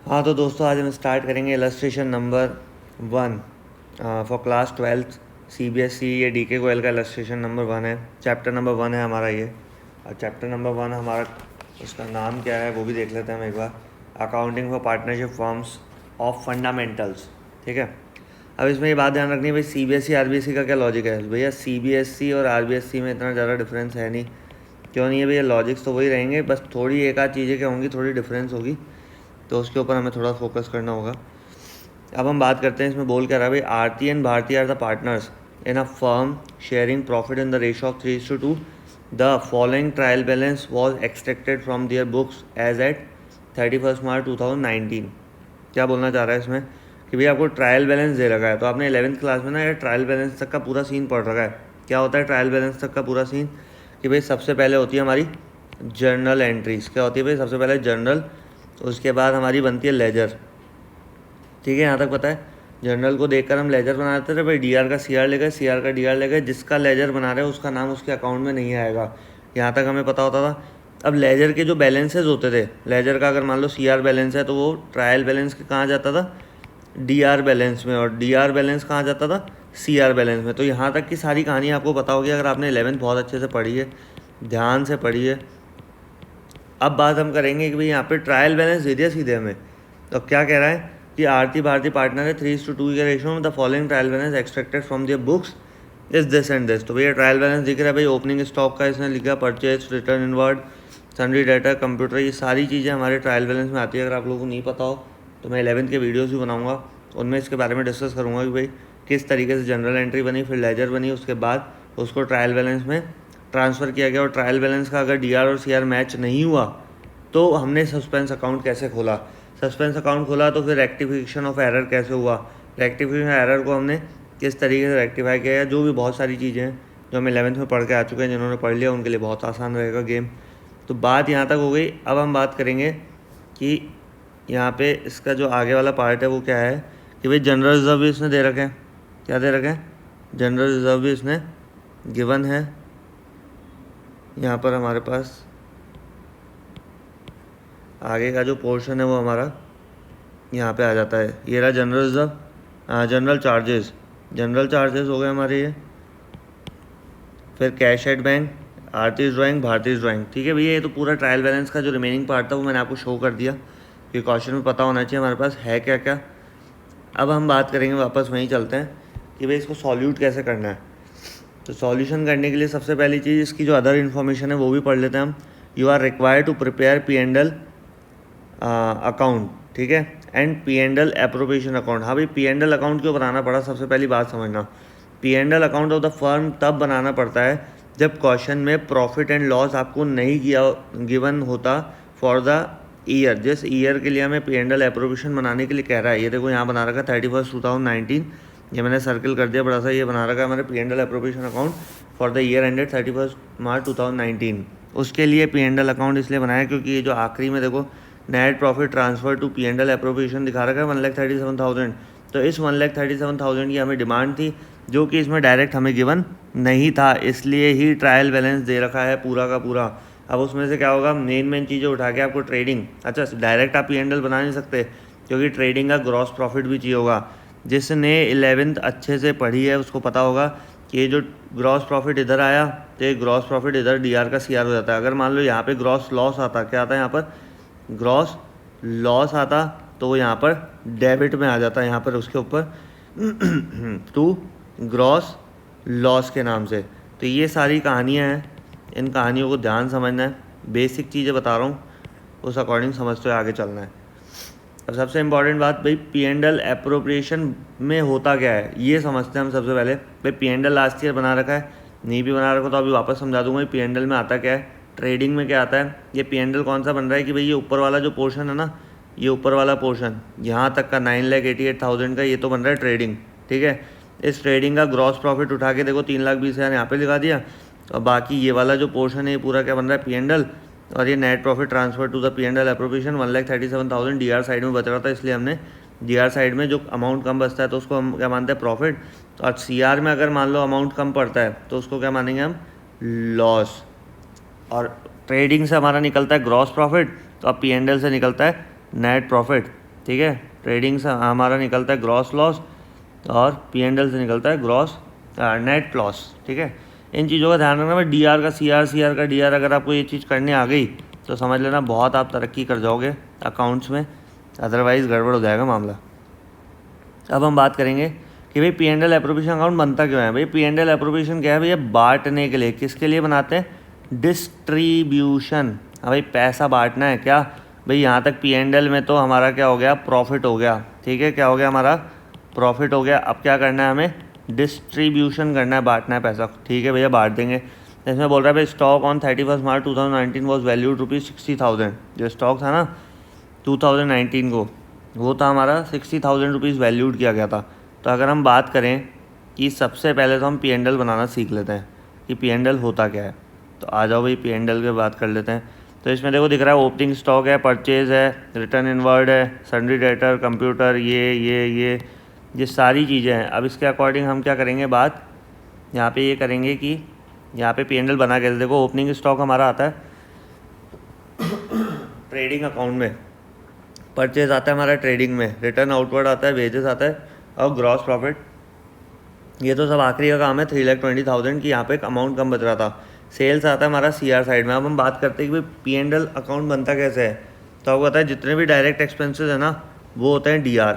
हाँ तो दोस्तों आज हम स्टार्ट करेंगे illustration number 1 for class 12th CBSE या DK गोयल का इलस्ट्रेशन नंबर 1 है। चैप्टर नंबर 1 है हमारा ये। और चैप्टर नंबर 1 हमारा, उसका नाम क्या है वो भी देख लेते हैं हम एक बार। Accounting for partnership forms of fundamentals. ठीक है, अब इसमें ये बात ध्यान रखनी है भाई, CBSE RBSE का क्या लॉजिक है भैया। CBSE और RBSE में इतना ज़्यादा डिफरेंस है नहीं। क्यों नहीं है भैया, लॉजिक्स तो वही रहेंगे, बस थोड़ी एक आध चीज़ें क्या होंगी, थोड़ी डिफरेंस होगी, तो उसके ऊपर हमें थोड़ा फोकस करना होगा। अब हम बात करते हैं इसमें बोल क्या रहा है भाई, Aarti and Bharti are the partners in a firm sharing profit in the ratio of 3:2। The following trial balance was extracted from their books as at 31 March 2019। क्या बोलना चाह रहा है इसमें कि भाई आपको ट्रायल बैलेंस दे रखा है, तो आपने 11th क्लास में ना ये ट्रायल बैलेंस तक का पूरा सीन पढ़ रखा है। क्या होता है ट्रायल बैलेंस तक का पूरा सीन, कि भाई सबसे पहले होती है हमारी जर्नल एंट्रीज। क्या होती है भाई, सबसे पहले जर्नल, उसके बाद हमारी बनती है लेजर। ठीक है, यहाँ तक पता है। जर्नल को देखकर हम लेजर बना देते थे भाई, डीआर का सीआर ले गए, सीआर का डीआर ले गए, जिसका लेजर बना रहे हैं उसका नाम उसके अकाउंट में नहीं आएगा। यहाँ तक हमें पता होता था। अब लेजर के जो बैलेंसेज होते थे, लेजर का अगर मान लो सीआर बैलेंस है तो वो ट्रायल बैलेंस के कहाँ जाता था, डीआर बैलेंस में, और डीआर बैलेंस कहाँ जाता था, सीआर बैलेंस में। तो यहाँ तक की सारी कहानी आपको पता होगी अगर आपने 11th बहुत अच्छे से पढ़ी है, ध्यान से पढ़ी है। अब बात हम करेंगे कि भाई यहाँ पे ट्रायल बैलेंस दे दिया सीधे हमें, तो क्या कह रहा है कि आरती भारती पार्टनर है 3:2 के रेशियो में, the following trial balance extracted from their books is this and this. तो भैया ट्रायल बैलेंस दिख रहा है भाई, ओपनिंग स्टॉक का इसने लिखा, purchase, return inward, sundry data, computer, ये सारी चीज़ें हमारे ट्रायल बैलेंस में आती है। अगर आप लोगों को नहीं पता हो तो मैं 11th के वीडियोज़ भी बनाऊँगा, उनमें इसके बारे में डिस्कस करूँगा कि भाई किस तरीके से जनरल एंट्री बनी, फिर लेजर बनी, उसके बाद उसको ट्रायल बैलेंस में ट्रांसफ़र किया गया। और ट्रायल बैलेंस का अगर डीआर और सीआर मैच नहीं हुआ तो हमने सस्पेंस अकाउंट कैसे खोला, सस्पेंस अकाउंट खोला तो फिर रेक्टिफिकेशन ऑफ एरर कैसे हुआ, रेक्टिफिकेशन एरर को हमने किस तरीके से रेक्टिफाई किया, या जो भी बहुत सारी चीज़ें हैं जो हम 11th में पढ़ के आ चुके हैं। जिन्होंने पढ़ लिया उनके लिए बहुत आसान रहेगा गेम। तो बात यहाँ तक हो गई। अब हम बात करेंगे कि यहाँ पे इसका जो आगे वाला पार्ट है वो क्या है, कि भाई जनरल रिजर्व भी इसने दे रखे हैं। क्या दे रखे हैं, जनरल रिजर्व भी इसने गिवन है। यहाँ पर हमारे पास आगे का जो पोर्शन है वो हमारा यहाँ पे आ जाता है। ये रहा general reserve, general charges, general charges हो गए हमारे ये। फिर cash at bank, Aarti drawing, भारतीय ड्राइंग। ठीक है भैया, ये तो पूरा ट्रायल बैलेंस का जो रिमेनिंग पार्ट था वो मैंने आपको शो कर दिया कि क्वेश्चन में पता होना चाहिए हमारे पास है क्या क्या। अब हम बात करेंगे, वापस वहीं चलते हैं कि भाई इसको सॉल्यूट कैसे करना है। तो सॉल्यूशन करने के लिए सबसे पहली चीज़, इसकी जो अदर इन्फॉर्मेशन है वो भी पढ़ लेते हैं हम। You are required to prepare P&L account, ठीक है, एंड P&L एप्रोप्रिएशन अकाउंट। हाँ भाई, P&L अकाउंट क्यों बनाना पड़ा, सबसे पहली बात समझना। P&L account of the firm तब बनाना पड़ता है जब क्वेश्चन में प्रॉफिट एंड लॉस आपको नहीं किया गिवन होता फॉर द ईयर। जिस ईयर के लिए हमें P&L एप्रोप्रिएशन बनाने के लिए कह रहा है, ये देखो यहाँ बना रखा है 31 2019, ये मैंने सर्किल कर दिया बड़ा सा, ये बना रखा है हमारे P&L appropriation account for the year ended 31 March 2019। उसके लिए P&L अकाउंट इसलिए बनाया क्योंकि ये जो आखिरी में देखो net profit transfer to P&L appropriation दिखा रखा है 1,37,000। तो इस 1,37,000 की हमें डिमांड थी, जो कि इसमें डायरेक्ट हमें गिवन नहीं था, इसलिए ही ट्रायल बैलेंस दे रखा है पूरा का पूरा। अब उसमें से क्या होगा, मेन चीज़ें उठा के आपको ट्रेडिंग, अच्छा डायरेक्ट आप P&L बना नहीं सकते क्योंकि ट्रेडिंग का ग्रॉस प्रॉफिट भी चाहिए होगा। जिसने 11th अच्छे से पढ़ी है उसको पता होगा कि ये जो ग्रॉस प्रॉफिट इधर आया तो ये ग्रॉस प्रॉफिट इधर डीआर का सीआर हो जाता है। अगर मान लो यहाँ पे ग्रॉस लॉस आता, क्या आता है यहाँ पर, ग्रॉस लॉस आता, तो वो यहाँ पर डेबिट में आ जाता है, यहाँ पर उसके ऊपर टू ग्रॉस लॉस के नाम से। तो ये सारी कहानियाँ हैं, इन कहानियों को ध्यान समझना है, बेसिक चीज़ें बता रहा हूँ उस अकॉर्डिंग समझते हुए आगे चलना है। अब सबसे इम्पॉर्टेंट बात भाई, P&L एप्रोप्रिएशन में होता क्या है ये समझते हैं हम सबसे पहले। भाई P&L लास्ट ईयर बना रखा है, नहीं भी बना रखा तो अभी वापस समझा दूंगा। P&L में आता क्या है, ट्रेडिंग में क्या आता है। ये P&L कौन सा बन रहा है कि भाई ये ऊपर वाला जो पोर्शन है ना, ये ऊपर वाला पोर्शन यहाँ तक का 9,88,000 का, ये तो बन रहा है ट्रेडिंग। ठीक है, इस ट्रेडिंग का ग्रॉस प्रॉफिट उठा के देखो 3,20,000 यहाँ पे लिखा दिया, और बाकी ये वाला जो पोर्शन है ये पूरा क्या बन रहा है, P&L, और ये net profit transfer to the P&L appropriation 1,37,000 DR side में बच रहा था, इसलिए हमने डीआर साइड में जो अमाउंट कम बचता है तो उसको हम क्या मानते हैं, प्रॉफिट। और सीआर में अगर मान लो अमाउंट कम पड़ता है तो उसको क्या मानेंगे हम, लॉस। और ट्रेडिंग से हमारा निकलता है ग्रॉस प्रॉफिट, तो अब P&L से निकलता है नेट प्रॉफिट। ठीक है। ट्रेडिंग से हमारा निकलता है ग्रॉस लॉस और P&L से निकलता है ग्रॉस नेट लॉस, ठीक है। इन चीज़ों का ध्यान रखना भाई। DR का CR का DR अगर आपको ये चीज़ करनी आ गई तो समझ लेना बहुत आप तरक्की कर जाओगे अकाउंट्स में, अदरवाइज़ गड़बड़ हो जाएगा मामला। अब हम बात करेंगे कि भाई P&L एप्रोप्रिएशन अकाउंट बनता क्यों है। भाई P&L एप्रोप्रिएशन क्या है भैया, बांटने के लिए। किसके लिए बनाते हैं, डिस्ट्रीब्यूशन। हाँ भाई पैसा बांटना है क्या भाई। यहाँ तक P&L में तो हमारा क्या हो गया, प्रॉफिट हो गया, ठीक है। क्या हो गया, हमारा प्रॉफिट हो गया। अब क्या करना है, हमें डिस्ट्रीब्यूशन करना है, बांटना है पैसा, ठीक है भैया बांट देंगे। इसमें बोल रहा है भाई stock on 31 March 2019 was valued ₹60,000। जो स्टॉक था ना 2019 को, वो था हमारा 60,000 रुपीज़ वैल्यूड किया गया था। तो अगर हम बात करें कि सबसे पहले तो हम P&L बनाना सीख लेते हैं कि P&L होता क्या है। तो आ जाओ भाई P&L की बात कर लेते हैं। तो इसमें देखो दिख रहा है ओपनिंग स्टॉक है, परचेज है, रिटर्न इनवर्ड है, सन्ड्री डेटर, कंप्यूटर, ये सारी चीज़ें हैं। अब इसके अकॉर्डिंग हम क्या करेंगे, बात यहाँ पे ये करेंगे कि यहाँ पे P&L बना के देखो। ओपनिंग स्टॉक हमारा आता है ट्रेडिंग अकाउंट में, परचेज आता है हमारा ट्रेडिंग में, रिटर्न आउटवर्ड आता है, वेजेस आता है और ग्रॉस प्रॉफिट, ये तो सब आखिरी का काम है। 3,20,000 की यहाँ पे एक अमाउंट कम बच रहा था। सेल्स आता है हमारा CR साइड में। अब हम बात करते हैं कि भाई P&L अकाउंट बनता कैसे है। तो आपको पता है जितने भी डायरेक्ट एक्सपेंसेस है ना वो होते हैं DR,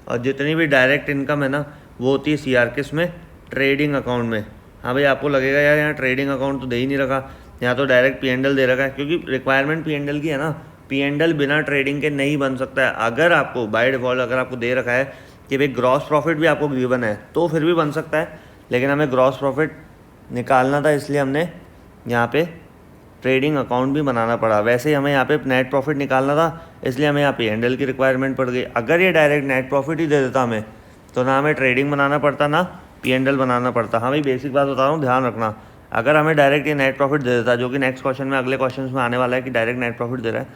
और जितनी भी डायरेक्ट इनकम है ना वो होती है CR। किस में, ट्रेडिंग अकाउंट में। हाँ भाई आपको लगेगा यार यहाँ ट्रेडिंग अकाउंट तो दे ही नहीं रखा, यहाँ तो डायरेक्ट P&L दे रखा है, क्योंकि रिक्वायरमेंट P&L की है ना। P&L बिना ट्रेडिंग के नहीं बन सकता है। अगर आपको बाय डिफ़ॉल्ट अगर आपको दे रखा है कि भाई ग्रॉस प्रॉफिट भी आपको गिवन है तो फिर भी बन सकता है, लेकिन हमें ग्रॉस प्रॉफिट निकालना था इसलिए हमने यहाँ पे ट्रेडिंग अकाउंट भी बनाना पड़ा। वैसे ही हमें यहाँ पे नेट प्रॉफिट निकालना था इसलिए हमें यहाँ P&L की रिक्वायरमेंट पड़ गई। अगर ये डायरेक्ट नेट प्रॉफिट ही दे देता हमें तो ना हमें ट्रेडिंग बनाना पड़ता ना P&L बनाना पड़ता। हाँ भाई बेसिक बात बता रहा हूँ, ध्यान रखना। अगर हमें डायरेक्ट ये नेट प्रॉफिट दे देता, जो कि नेक्स्ट क्वेश्चन में अगले क्वेश्चन में आने वाला है कि डायरेक्ट नेट प्रॉफिट दे रहा है,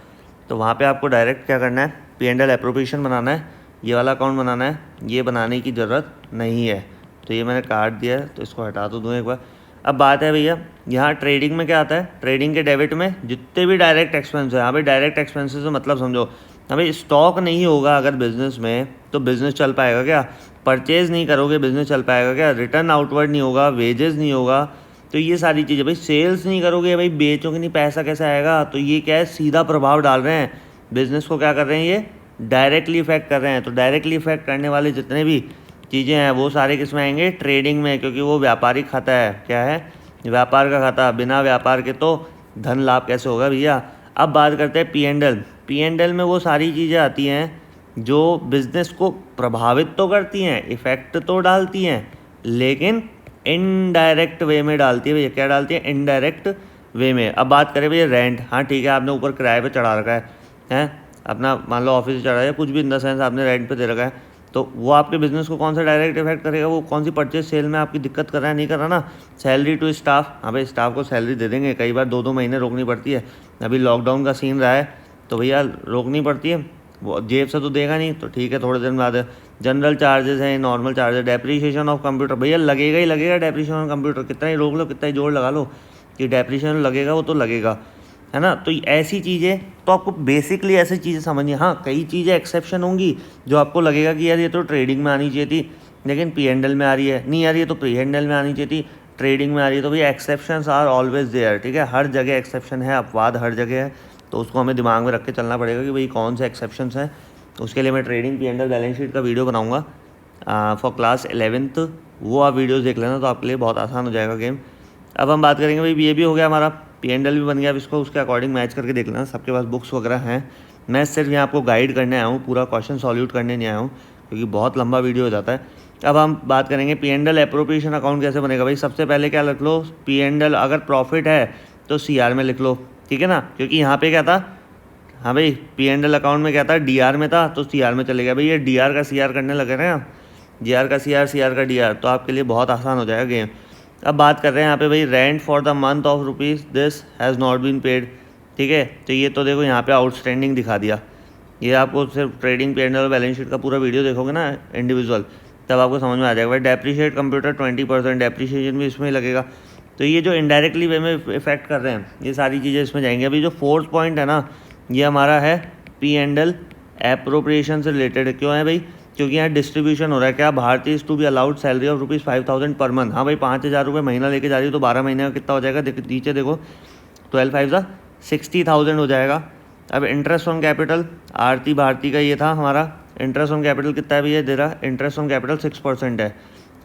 तो वहाँ पे आपको डायरेक्ट क्या करना है, P&L एप्रोप्रिएशन बनाना है, ये वाला अकाउंट बनाना है। ये बनाने की ज़रूरत नहीं है, तो ये मैंने काट दिया है, तो इसको हटा तो दूँ एक बार। अब बात है भैया यहाँ ट्रेडिंग में क्या आता है, ट्रेडिंग के डेबिट में जितने भी डायरेक्ट एक्सपेंस है। हाँ भाई डायरेक्ट एक्सपेंसेस से मतलब समझो, हाँ भाई स्टॉक नहीं होगा अगर बिज़नेस में तो बिज़नेस चल पाएगा क्या। परचेज़ नहीं करोगे बिज़नेस चल पाएगा क्या। रिटर्न आउटवर्ड नहीं होगा, वेजेस नहीं होगा, तो ये सारी चीज़ें। भाई सेल्स नहीं करोगे, भाई बेचोगे नहीं, पैसा कैसे आएगा। तो ये क्या है, सीधा प्रभाव डाल रहे हैं बिज़नेस को। क्या कर रहे हैं, ये डायरेक्टली इफेक्ट कर रहे हैं। तो डायरेक्टली इफेक्ट करने वाले जितने भी चीज़ें हैं वो सारे किस में आएंगे, ट्रेडिंग में, क्योंकि वो व्यापारिक खाता है। क्या है, व्यापार का खाता। बिना व्यापार के तो धन लाभ कैसे होगा भैया। अब बात करते हैं P&L। P&L में वो सारी चीज़ें आती हैं जो बिज़नेस को प्रभावित तो करती हैं, इफ़ेक्ट तो डालती हैं, लेकिन इनडायरेक्ट वे में डालती है भैया। क्या डालती है, इनडायरेक्ट वे में। अब बात करें भैया रेंट। हाँ ठीक है, आपने ऊपर किराए पे चढ़ा रखा है अपना, मान लो ऑफिस चढ़ा है, कुछ भी इन द सेंस आपने रेंट पे दे रखा है, तो वो आपके बिज़नेस को कौन सा डायरेक्ट इफेक्ट करेगा, वो कौन सी परचेज सेल में आपकी दिक्कत कर रहा है, नहीं कर रहा ना। सैलरी टू स्टाफ, हाँ भाई स्टाफ को सैलरी दे देंगे, कई बार 2-2 महीने रोकनी पड़ती है। अभी लॉकडाउन का सीन रहा है तो भैया रोकनी पड़ती है, वो जेब से तो देगा नहीं, तो ठीक है थोड़े दिन बाद। जनरल चार्जेस हैं, normal charges, depreciation of computer, भैया लगेगा ही लगेगा डेप्रीशिएशन ऑफ कंप्यूटर। कितना ही रोक लो, कितना ही जोर लगा लो कि डेप्रीशिएशन लगेगा, वो तो लगेगा, है ना। तो ऐसी चीज़ें तो आपको बेसिकली ऐसी चीज़ें समझनी। हाँ कई चीज़ें एक्सेप्शन होंगी जो आपको लगेगा कि यार ये तो ट्रेडिंग में आनी चाहिए थी, लेकिन P&L में आ रही है, नहीं यार ये तो P&L में आनी चाहिए थी, ट्रेडिंग में आ रही है। तो भैया एक्सेप्शंस आर ऑलवेज देयर, ठीक है। हर जगह एक्सेप्शन है, अपवाद हर जगह है, तो उसको हमें दिमाग में रख के चलना पड़ेगा कि भाई कौन से एक्सेप्शंस हैं। उसके लिए मैं ट्रेडिंग P&L बैलेंस शीट का वीडियो बनाऊँगा फॉर क्लास 11th, वो आप वीडियोज़ देख लेना, तो आपके लिए बहुत आसान हो जाएगा गेम। अब हम बात करेंगे भाई, ये भी हो गया हमारा, P&L भी बन गया। अब इसको उसके अकॉर्डिंग मैच करके देख लेना, सबके पास बुक्स वगैरह हैं। मैं सिर्फ यहाँ आपको गाइड करने आया हूँ, पूरा क्वेश्चन सॉल्यूट करने नहीं आया हूँ, क्योंकि बहुत लंबा वीडियो हो जाता है। अब हम बात करेंगे P&L एप्रोप्रिएशन अकाउंट कैसे बनेगा। भाई सबसे पहले क्या लिख लो, P&L अगर प्रॉफिट है तो CR में लिख लो, ठीक है ना, क्योंकि यहाँ पे क्या था, हाँ भाई P&L अकाउंट में क्या था, DR में था, तो CR में चलेगा। भाई ये DR का CR करने लगे ना, GR का CR का DR, तो आपके लिए बहुत आसान हो जाएगा गेम। अब बात कर रहे हैं यहाँ पे भाई, rent for the month of rupees this has not been paid, ठीक है। तो ये तो देखो यहाँ पे आउटस्टैंडिंग दिखा दिया। ये आपको सिर्फ ट्रेडिंग P&L बैलेंस शीट का पूरा वीडियो देखोगे ना इंडिविजुअल, तब आपको समझ में आ जाएगा। भाई डेप्रीशिएट कंप्यूटर 20%, डेप्रीशिएशन भी इसमें ही लगेगा। तो ये जो इनडायरेक्टली वे में इफेक्ट कर रहे हैं, ये सारी चीज़ें इसमें जाएंगी। अभी जो 4th पॉइंट है ना, ये हमारा है P&L एप्रोप्रिएशन से रिलेटेड है। क्यों है भाई? क्योंकि यहाँ डिस्ट्रीब्यूशन हो रहा है। क्या? Bharti is to be allowed salary of ₹5,000 per month. हाँ भाई, 5,000 रुपये महीना लेके जा रही हो तो 12 महीने का कितना हो जाएगा? नीचे देखो, 12 5 60,000 हो जाएगा। अब इंटरेस्ट ऑन कैपिटल, आरती भारती का ये था हमारा। इंटरेस्ट ऑन कैपिटल कितना है भैया? दे रहा इंटरेस्ट ऑन कैपिटल 6% है।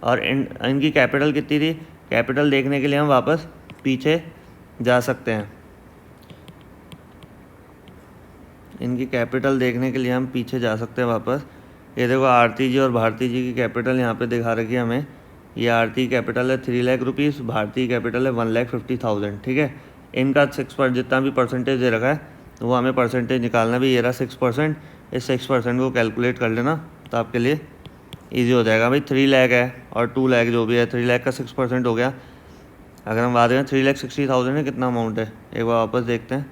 और इनकी कैपिटल कितनी थी? कैपिटल देखने के लिए हम वापस पीछे जा सकते हैं। इनकी कैपिटल देखने के लिए हम पीछे जा सकते हैं वापस। ये देखो, आरती जी और भारती जी की कैपिटल यहाँ पे दिखा रखी है हमें। ये आरती कैपिटल है 3 लाख रुपीज़, भारती कैपिटल है 1,50,000। ठीक है, इनका 6% जितना भी परसेंटेज दे रखा है वो हमें परसेंटेज निकालना भी। ये रहा 6%। इस 6% को कैलकुलेट कर लेना तो आपके लिए ईजी हो जाएगा। भाई 3 लाख है और 2 लाख जो भी है, 3 लाख का 6% हो गया। अगर हम बात करें 3,60,000 है, कितना अमाउंट है एक बार वापस देखते हैं।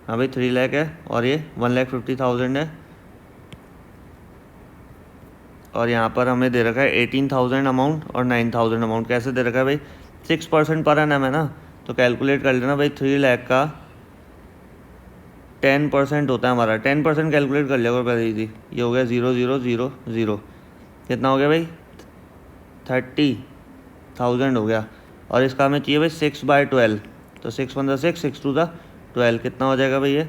हाँ भाई 3 लाख है और ये 1,50,000 है। और यहाँ पर हमें दे रखा है 18,000 अमाउंट और 9,000 अमाउंट। कैसे दे रखा है भाई? 6% पर एनम है ना, तो कैलकुलेट कर लेना भाई। 3 लाख का 10% होता है हमारा। 10% कैलकुलेट कर लिया पहले ही। ये हो गया 0,000। कितना हो गया भाई? 30,000 हो गया। और इसका हमें चाहिए भाई 6/12, तो 6 × 6, 6 × 12 कितना हो जाएगा भाई? ये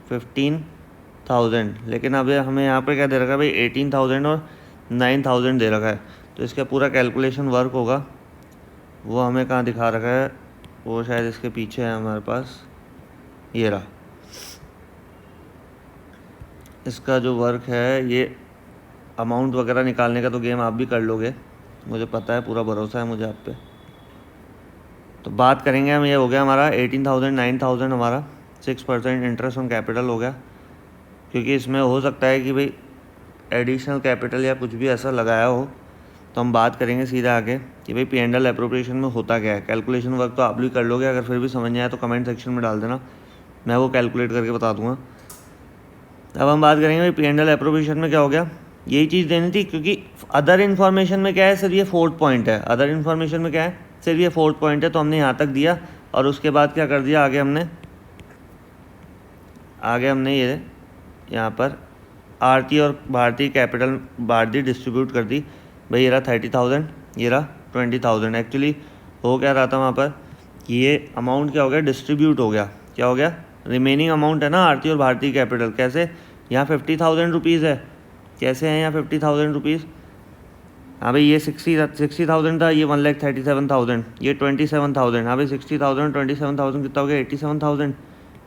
15,000। लेकिन अब हमें यहाँ पे क्या दे रखा है भाई? 18,000 और 9,000 दे रखा है। तो इसका पूरा कैलकुलेशन वर्क होगा, वो हमें कहाँ दिखा रखा है? वो शायद इसके पीछे है हमारे पास, ये रहा। इसका जो वर्क है, ये अमाउंट वगैरह निकालने का तो गेम आप भी कर लोगे, मुझे पता है, पूरा भरोसा है मुझे आप पे। तो बात करेंगे हम, ये हो गया हमारा 18,000 9,000 हमारा 6% इंटरेस्ट ऑन कैपिटल हो गया। क्योंकि इसमें हो सकता है कि भाई एडिशनल कैपिटल या कुछ भी ऐसा लगाया हो, तो हम बात करेंगे सीधा आगे कि भाई P&L एप्रोप्रिएशन में होता क्या है। कैलकुलेशन वर्क तो आप भी कर लोगे, अगर फिर भी समझ नहीं आया तो कमेंट सेक्शन में डाल देना, मैं वो कैलकुलेट करके बता दूंगा। अब हम बात करेंगे भाई P&L एप्रोप्रिएशन में क्या हो गया, यही चीज़ देनी थी। क्योंकि अदर इन्फॉर्मेशन में क्या है, सिर्फ ये 4th पॉइंट है। अदर इन्फॉर्मेशन में क्या है, सिर्फ ये 4th पॉइंट है। तो हमने यहाँ तक दिया और उसके बाद क्या कर दिया, आगे हमने ये यहाँ पर आरती और भारती कैपिटल भारती डिस्ट्रीब्यूट कर दी। भाई ये रहा 30,000, ये रहा 20,000। एक्चुअली हो क्या रहा था वहाँ पर कि ये अमाउंट क्या हो गया, डिस्ट्रीब्यूट हो गया। क्या हो गया? रिमेनिंग अमाउंट है ना आरती और भारती कैपिटल। कैसे? यहाँ 50,000 रुपीज़ है। कैसे हैं यहाँ 50,000 रुपीज़? हाँ भाई ये 60,000 था, ये 1,37,000, ये 27,000। हाँ भाई 60,000 27,000 कितना हो गया? 87,000।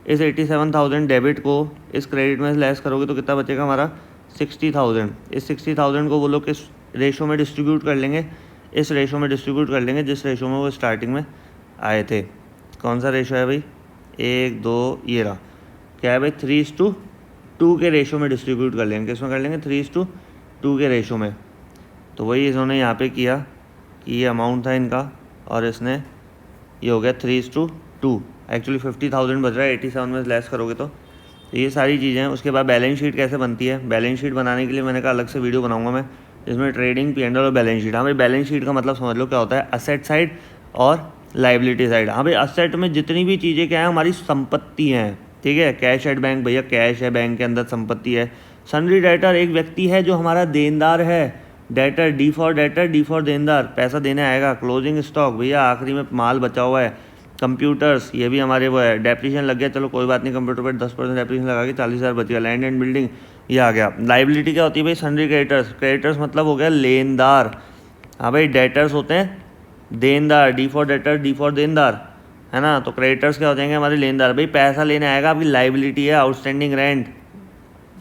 इस 87,000 डेबिट को इस क्रेडिट में लेस करोगे तो कितना बचेगा हमारा? 60,000। इस 60,000 को वो लोग किस रेशो में डिस्ट्रीब्यूट कर लेंगे? इस रेशो में डिस्ट्रीब्यूट कर लेंगे जिस रेशो में वो स्टार्टिंग में आए थे। कौन सा रेशो है भाई? 1 2, ये रहा। क्या है भाई? 3:2 के रेशो में डिस्ट्रीब्यूट कर लेंगे। किस में कर लेंगे? 3:2 के रेशो में। तो वही इन्होंने यहाँ पे किया कि ये अमाउंट था इनका और इसने ये हो गया 3:2। एक्चुअली 50,000 बच रहा है, 87 में लेस करोगे तो ये सारी चीज़ें हैं। उसके बाद बैलेंस शीट कैसे बनती है? बैलेंस शीट बनाने के लिए मैंने कहा अलग से वीडियो बनाऊंगा मैं, जिसमें ट्रेडिंग, P&L और बैलेंस शीट। हाँ भाई बैलेंस शीट का मतलब समझ लो क्या होता है, असेट साइड और लाइबिलिटी साइड। हाँ भाई असेट में जितनी भी चीज़ें क्या है, हमारी संपत्ति हैं। ठीक है, कैश एट बैंक, भैया कैश है बैंक के अंदर, संपत्ति है। सन्ड्री डेटर एक व्यक्ति है जो हमारा देनदार है। Debtor, D for debtor, D for देनदार, पैसा देने आएगा। क्लोजिंग स्टॉक, भैया आखिरी में माल बचा हुआ है। कंप्यूटर्स, ये भी हमारे वो है। डेप्रीशिएशन लग गया, चलो कोई बात नहीं, कंप्यूटर पर 10% डेप्रीशिएशन लगा के 40,000 बच गया। लैंड एंड बिल्डिंग ये आ गया। लाइबिलिटी क्या होती है भाई? Sundry creditors. क्रेडिटर्स मतलब हो गया लेनदार। हाँ भाई डेटर्स होते हैं देनदार, D for debtor, D for देनदार, है ना। तो क्रेडिटर्स क्या हो जाएंगे? हमारे लेनदार। भाई पैसा लेने आएगा, आपकी लाइबिलिटी है आउटस्टैंडिंग रेंट।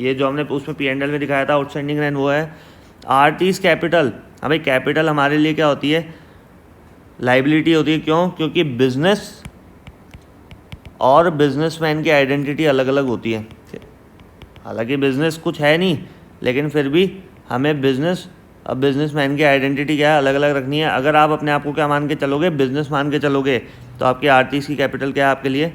ये जो हमने उसमें P&L में दिखाया था आउटस्टैंडिंग रेंट, वो है आरतीज कैपिटल। हाँ भाई कैपिटल हमारे लिए क्या होती है? लाइबिलिटी होती है। क्यों? क्योंकि बिजनेस और बिजनेसमैन की आइडेंटिटी अलग अलग होती है। हालांकि बिजनेस कुछ है नहीं, लेकिन फिर भी हमें बिजनेस और बिजनेसमैन की आइडेंटिटी क्या है, अलग अलग रखनी है। अगर आप अपने आप को क्या मान के चलोगे? बिजनेस मान के चलोगे, तो आपकी आरतीज की कैपिटल क्या है आपके लिए?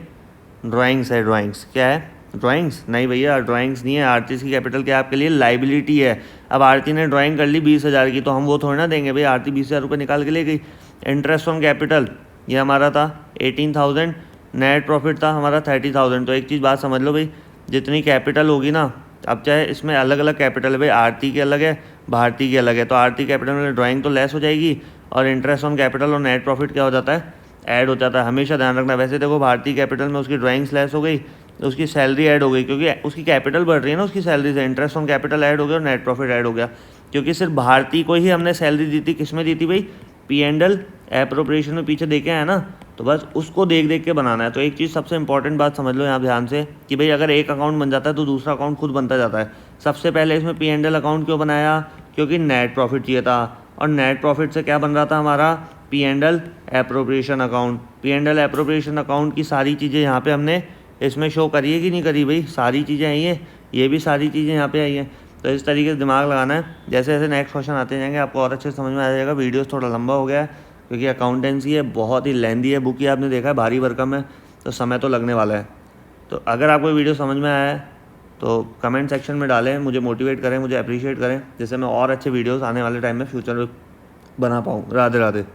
ड्राइंग्स है। ड्राइंग्स क्या है? ड्राइंग्स नहीं भैया, ड्राइंग्स नहीं है। आरती की कैपिटल क्या आपके लिए? लाइबिलिटी है। अब आरती ने ड्राइंग कर ली 20,000 की, तो हम वो थोड़ी ना देंगे भाई। आरती 20,000 रुपये निकाल के ले गई। इंटरेस्ट ऑन कैपिटल ये हमारा था 18,000, नेट प्रॉफिट था हमारा 30,000। तो एक चीज़ बात समझ लो भाई, जितनी कैपिटल होगी ना अब चाहे इसमें अलग अलग कैपिटल है भाई, आरती की अलग है, भारती की अलग है, तो आरती कैपिटल में ड्राइंग तो लेस हो जाएगी और इंटरेस्ट ऑन कैपिटल और नेट प्रॉफिट क्या हो जाता है, ऐड हो जाता है। हमेशा ध्यान रखना। वैसे देखो भारती कैपिटल में उसकी ड्राइंग्स लेस हो गई, तो उसकी सैलरी ऐड हो गई, क्योंकि उसकी कैपिटल बढ़ रही है ना उसकी सैलरी से, इंटरेस्ट ऑन कैपिटल ऐड हो गया और नेट प्रॉफिट ऐड हो गया। क्योंकि सिर्फ भारती को ही हमने सैलरी दी थी, किस में दी थी भाई, P&L एप्रोप्रिएशन में पीछे देखे हैं ना, तो बस उसको देख देख के बनाना है। तो एक चीज़ सबसे इंपॉर्टेंट बात समझ लो यहाँ ध्यान से कि भाई अगर एक अकाउंट बन जाता है तो दूसरा अकाउंट खुद बनता जाता है। सबसे पहले इसमें P&L अकाउंट क्यों बनाया, क्योंकि नेट प्रॉफिट चाहिए था, और नेट प्रॉफिट से क्या बन रहा था हमारा, P&L appropriation account. P&L appropriation account की सारी चीज़ें यहाँ पे हमने इसमें शो करी है कि नहीं करी भाई, सारी चीज़ें आई हैं, ये भी सारी चीज़ें यहाँ पे आई हैं। तो इस तरीके से दिमाग लगाना है। जैसे जैसे नेक्स्ट क्वेश्चन आते जाएंगे आपको और अच्छे से समझ में आ जाएगा। वीडियोस थोड़ा लंबा हो गया है क्योंकि अकाउंटेंसी है, बहुत ही लेंदी है बुक, ही आपने देखा है भारी भरकम है, तो समय तो लगने वाला है। तो अगर आपको वीडियो समझ में आया है तो कमेंट सेक्शन में डालें, मुझे मोटिवेट करें, मुझे अप्रिशिएट करें, जिससे मैं और अच्छे वीडियोज़ आने वाले टाइम में फ्यूचर में बना पाऊँ। राधे राधे।